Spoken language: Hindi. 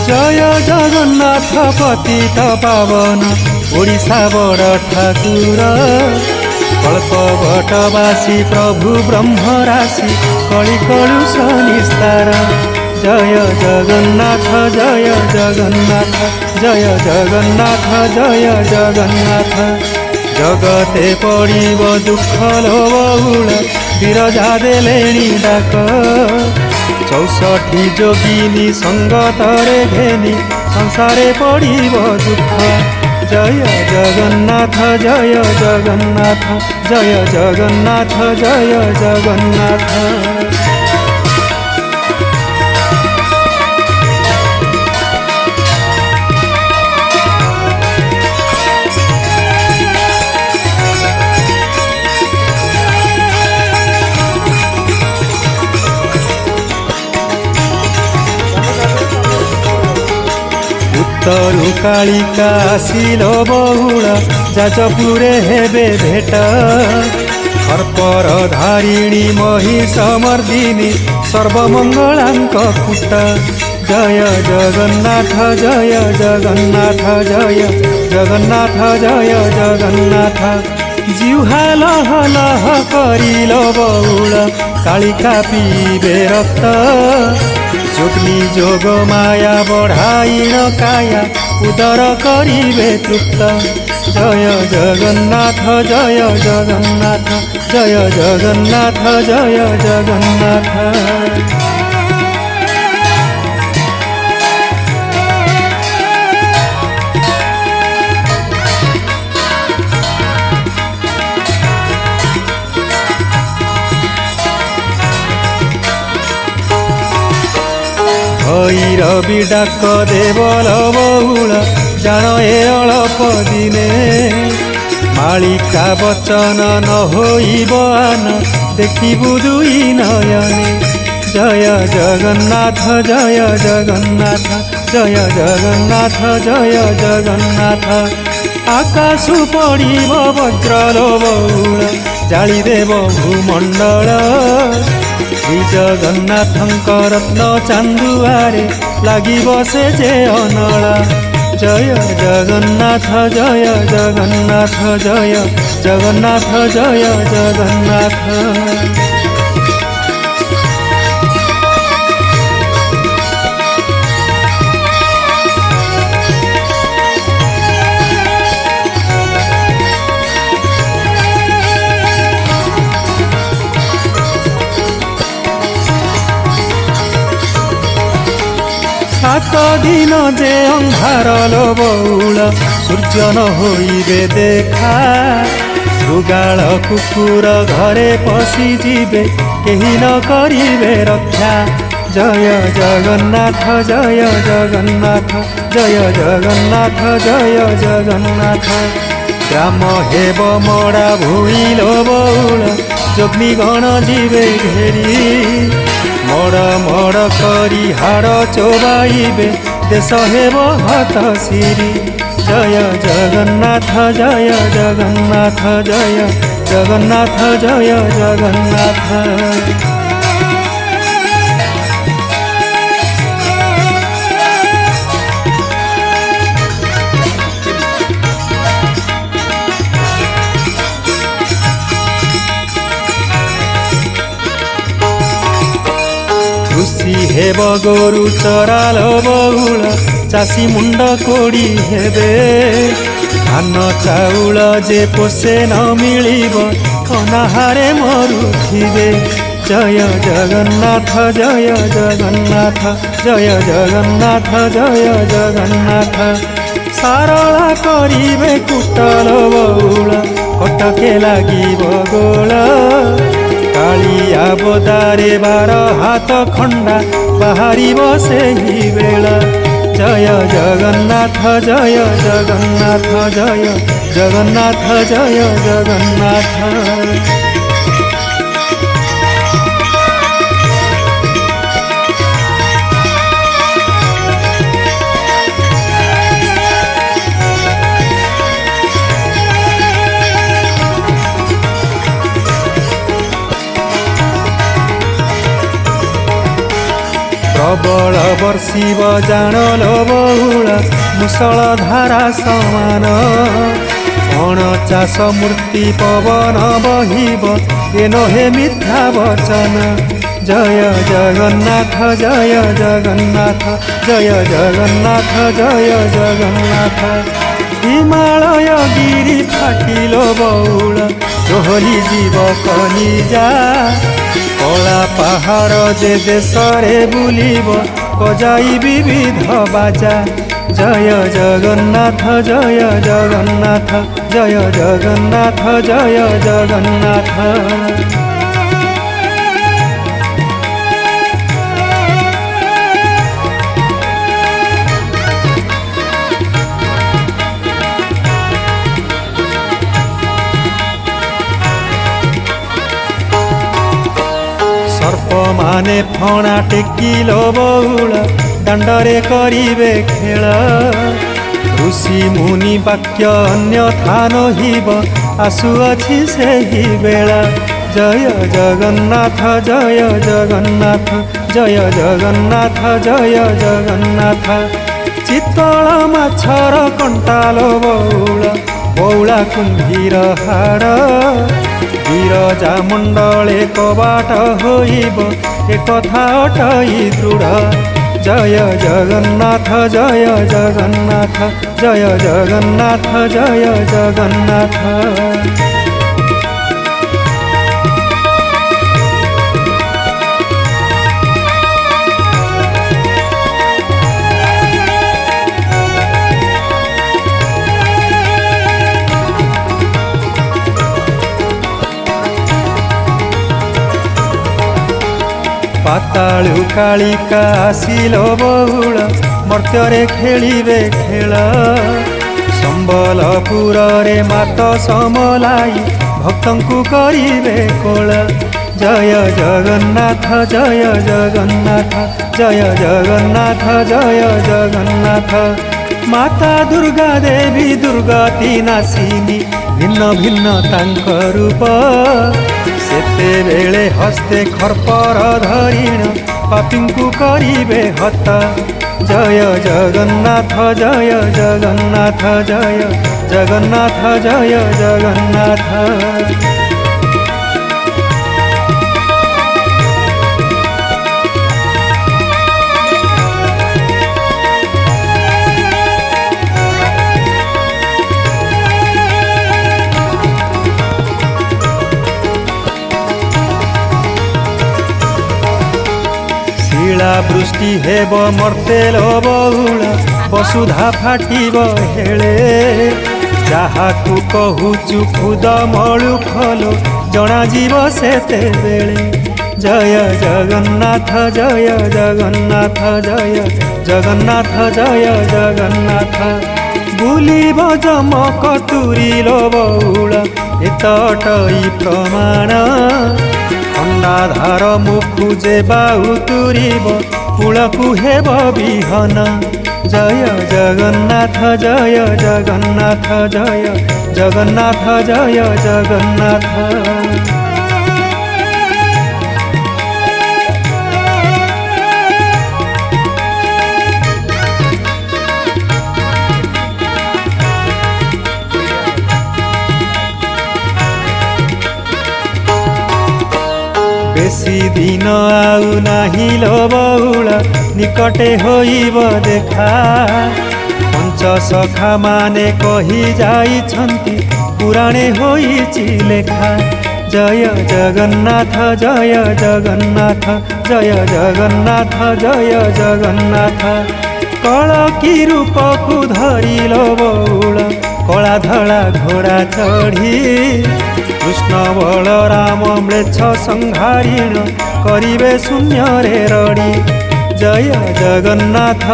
जय जगन्नाथ पतित पावन ओडिशा बड़ ठाकुर कल्पवटवासी प्रभु ब्रह्मराशि कଳି कलुष निस्तार। जय जगन्नाथ जय जगन्नाथ जय जगन्नाथ जय जगन्नाथ। जगते पड़िब दुख बहुल विरजा देलेणी डाक 64 जोगिनी संगतरे घेनी संसारे पड़िब दुख। जय जगन्नाथ जय जगन्नाथ जय जगन्नाथ जय जगन्नाथ। उत्तरु कालिका आसिल बहुल जाजपुरे हेबे भेट। अर्पर धारिणी महिषमर्दिनी सर्वमंगलांक पुट। जय जगन्नाथ जय जगन्नाथ जय जगन्नाथ जय जगन्नाथ। जिह्वा लह लह करिल बहुल कालिका पीबे रक्त। जोग्नि जोग माया बढ़ाइण काया उदर करिबे तृप्त। जय जगन्नाथ जय जगन्नाथ जय जगन्नाथ जय जगन्नाथ। भैरवी डाक देवल बहुल जान ए अल्प दिने। मालिका वचन न होइब आन देखिबु दुई नयने। जय जगन्नाथ जय जगन्नाथ जय जगन्नाथ जय जगन्नाथ। आकाशु पड़िब वज्रलो बहुल जालिदेव भूमंडल। श्री जगन्नाथଙ୍କ रत्न चांदुआरे लागिब से जे अनला। जय जगन्नाथ जय जगन्नाथ जय जगन्नाथ जय जगन्नाथ। सात दिन जे अंधार लो बहुल सूर्य न होइबे देखा। मृगाल कुकुर घरे पशि जीवे केही न करिबे रक्षा। जय जगन्नाथ जय जगन्नाथ जय जगन्नाथ जय जगन्नाथ। ग्राम हेब मड़ा भूइल बहुल जोग्नि गण जीवे घेरी। मड़ मड़ करी हाड़ चोबाइबे देश हेब हत सिरी। जय जगन्नाथ जय जगन्नाथ जय जगन्नाथ जय जगन्नाथ। खुशी हेब गोरु चराल बहुल चाषी मुंड कोड़ी हेबे। धान चाउल जे पोषे न मिलिब अनाहारे मरुथिबे। जय जगन्नाथ जय जगन्नाथ जय जगन्नाथ जय जगन्नाथ। सारला करिबे कुटल बहुल कटके लागिब गोल। कालिया बोदारे 12 हाथ खंडा बाहरिब सेही बेला। जय जगन्नाथ जय जगन्नाथ जय जगन्नाथ जय जगन्नाथ। प्रबल वर्षिब जाणल बहुला मुसळ धारा समान अणचाष मूर्ति पवन बहिब ए नहे मिथ्या वचन जय जगन्नाथ जय जगन्नाथ जय जगन्नाथ जय जगन्नाथ हिमालय गिरी फाटिल बौल दोहरी जीव कलिजा कला पहाड़ जे देशरे बुलिब बजाई विविध बाजा जय जगन्नाथ जय जगन्नाथ जय जगन्नाथ जय जगन्नाथ। सर्प माने फणा टेकिल बहुल दांडरे करिवे खेल ऋषि मुनि वाक्य अन्यथा नहिब आसुअछि सेहि बेला जय जगन्नाथ जय जगन्नाथ जय जगन्नाथ जय जगन्नाथ। चित्तल माछर कंटाल बौल बौला कुंभीर हाड़ विरजा मंडले कबाट होइब एकथा अटई दृढ़ जय जगन्नाथ जय जगन्नाथ जय जगन्नाथ जय जगन्नाथ। पातालु कालिका आसिल बहुल मर्त्ୟରେ खेलिवे खेल संबलपुर रे मात समलाई भक्तंकु करिवे कोल जय जगन्नाथ जय जगन्नाथ जय जगन्नाथ जय जगन्नाथ। माता दुर्गा देवी दुर्गति नासिनी भिन्न भिन्न तांक रूप सेते बेले हस्ते खरपर धरिण पापिंकु करिवे हता जय जगन्नाथ जय जगन्नाथ जय जगन्नाथ जय जगन्नाथ। वृष्टि हेब मर्तेल बहुल वसुधा फाटिब हेले जहाकु कहूचु खुद मळु खलो जना जीव सेते बेले जय जगन्नाथ जय जगन्नाथ जय जगन्नाथ जय जगन्नाथ। बुलिब जमक तुरिल बहुल एतटई प्रमाण खंडाधार मुखुजे बाहु तुरिब कूलकु हेब विहन जय जगन्नाथ जय जगन्नाथ जय जगन्नाथ जय जगन्नाथ। बेसी दिन आउ नाही लो बहुल निकटे होइब देखा पंच सखा माने कही जाइछन्ति पुराणे होइछि लेखा जय जगन्नाथ जय जगन्नाथ जय जगन्नाथ जय जगन्नाथ। कलकी रूपकु धरिल बहुल कला धला घोड़ा चढ़ी कृष्ण बलराम म्लेच्छ संहारिण करिवे शून्य रे रड़ी जय जगन्नाथ